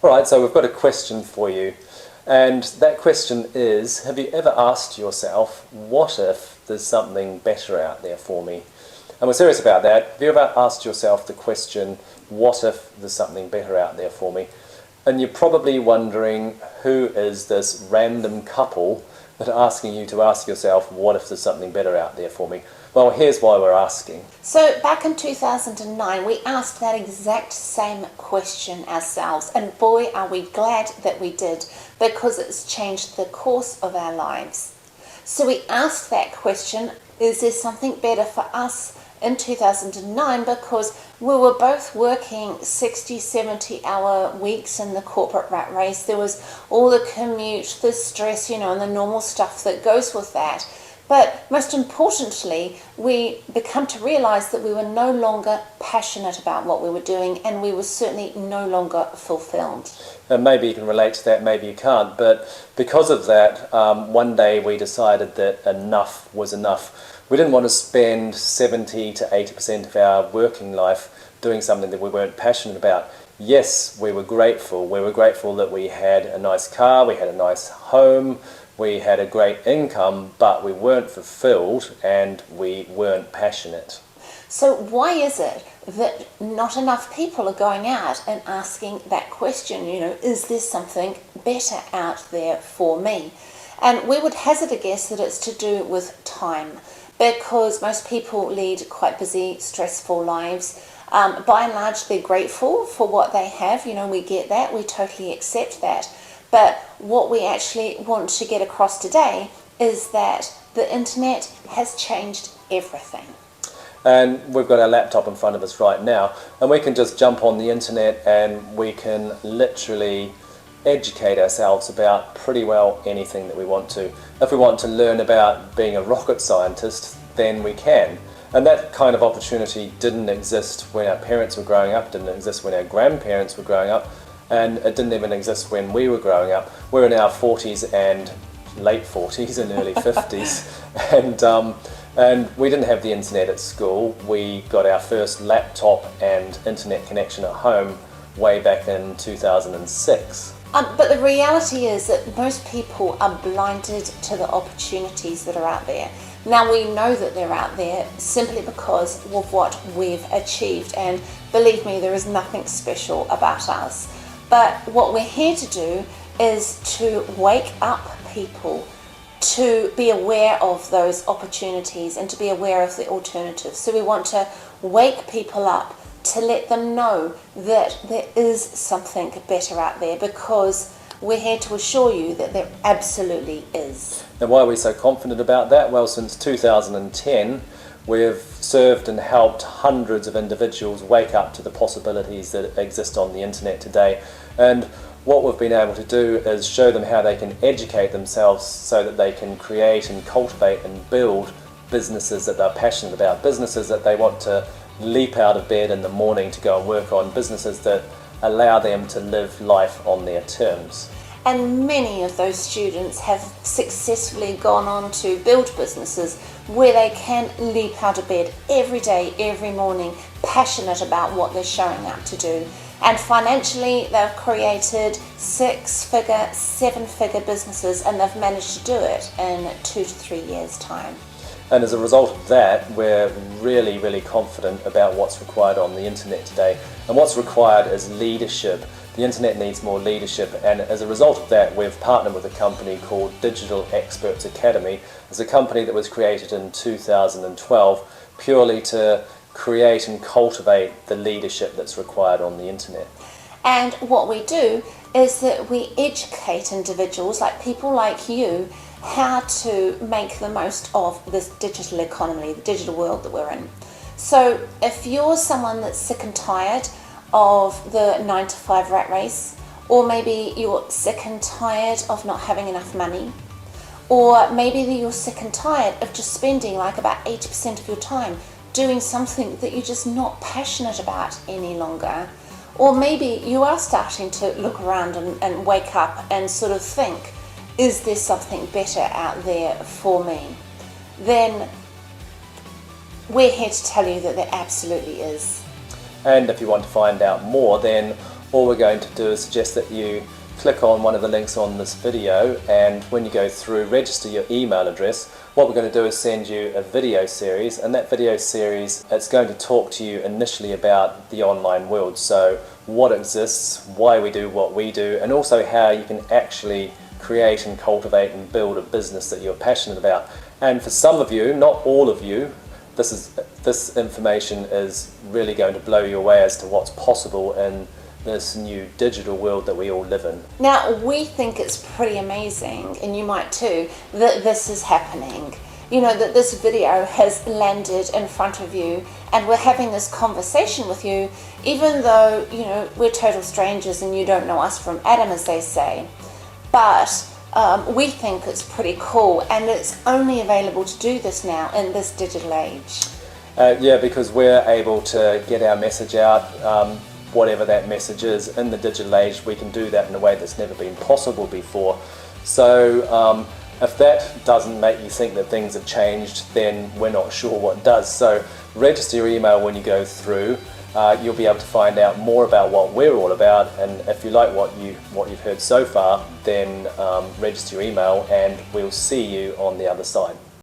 All right, so we've got a question for you. And that question is, have you ever asked yourself, what if there's something better out there for me? And we're serious about that. Have you ever asked yourself the question, what if there's something better out there for me? And you're probably wondering, who is this random couple that are asking you to ask yourself, what if there's something better out there for me? Well, here's why we're asking. So back in 2009, we asked that exact same question ourselves, and boy, are we glad that we did, because it's changed the course of our lives. So we asked that question, is there something better for us in 2009, because we were both working 60, 70-hour weeks in the corporate rat race. There was all the commute, the stress, and the normal stuff that goes with that. But most importantly, we become to realise that we were no longer passionate about what we were doing, and we were certainly no longer fulfilled. And maybe you can relate to that, maybe you can't, but because of that, one day we decided that enough was enough. We didn't want to spend 70 to 80% of our working life doing something that we weren't passionate about. Yes, we were grateful. We were grateful that we had a nice car, we had a nice home, we had a great income, but we weren't fulfilled and we weren't passionate. So why is it that not enough people are going out and asking that question, is there something better out there for me? And we would hazard a guess that it's to do with time, because most people lead quite busy, stressful lives. By and large, they're grateful for what they have. We get that, we totally accept that. But what we actually want to get across today is that the internet has changed everything. And we've got our laptop in front of us right now, and we can just jump on the internet and we can literally educate ourselves about pretty well anything that we want to. If we want to learn about being a rocket scientist, then we can. And that kind of opportunity didn't exist when our parents were growing up, didn't exist when our grandparents were growing up, and it didn't even exist when we were growing up. We're in our 40s and late 40s and early 50s, and we didn't have the internet at school. We got our first laptop and internet connection at home way back in 2006. But the reality is that most people are blinded to the opportunities that are out there. Now, we know that they're out there simply because of what we've achieved, and believe me, there is nothing special about us. But what we're here to do is to wake up people to be aware of those opportunities and to be aware of the alternatives. So we want to wake people up to let them know that there is something better out there, because we're here to assure you that there absolutely is. And why are we so confident about that? Well, since 2010, we've served and helped hundreds of individuals wake up to the possibilities that exist on the internet today. And what we've been able to do is show them how they can educate themselves so that they can create and cultivate and build businesses that they're passionate about, businesses that they want to leap out of bed in the morning to go and work on, businesses that allow them to live life on their terms. And many of those students have successfully gone on to build businesses where they can leap out of bed every day, every morning, passionate about what they're showing up to do. And financially, they've created 6-figure, 7-figure businesses, and they've managed to do it in 2 to 3 years' time. And as a result of that, we're really, really confident about what's required on the internet today. And what's required is leadership. The internet needs more leadership, and as a result of that, we've partnered with a company called Digital Experts Academy. It's a company that was created in 2012 purely to create and cultivate the leadership that's required on the internet. And what we do is that we educate individuals, like people like you, how to make the most of this digital economy, the digital world that we're in. So if you're someone that's sick and tired of the 9-to-5 rat race, or maybe you're sick and tired of not having enough money, or maybe you're sick and tired of just spending like about 80% of your time doing something that you're just not passionate about any longer, or maybe you are starting to look around and wake up and sort of think, is there something better out there for me? Then we're here to tell you that there absolutely is. And if you want to find out more, then all we're going to do is suggest that you click on one of the links on this video, and when you go through, register your email address. What we're going to do is send you a video series, and that video series, it's going to talk to you initially about the online world. So what exists, why we do what we do, and also how you can actually create and cultivate and build a business that you're passionate about. And for some of you, not all of you, this information is really going to blow you away as to what's possible in this new digital world that we all live in. Now, we think it's pretty amazing, and you might too, that this is happening. You know, that this video has landed in front of you and we're having this conversation with you, even though, you know, we're total strangers and you don't know us from Adam, as they say. But we think it's pretty cool, and it's only available to do this now in this digital age. Yeah, because we're able to get our message out, whatever that message is. In the digital age, we can do that in a way that's never been possible before. So if that doesn't make you think that things have changed, then we're not sure what does. So register your email when you go through. You'll be able to find out more about what we're all about, and if you like what you've heard so far, then register your email and we'll see you on the other side.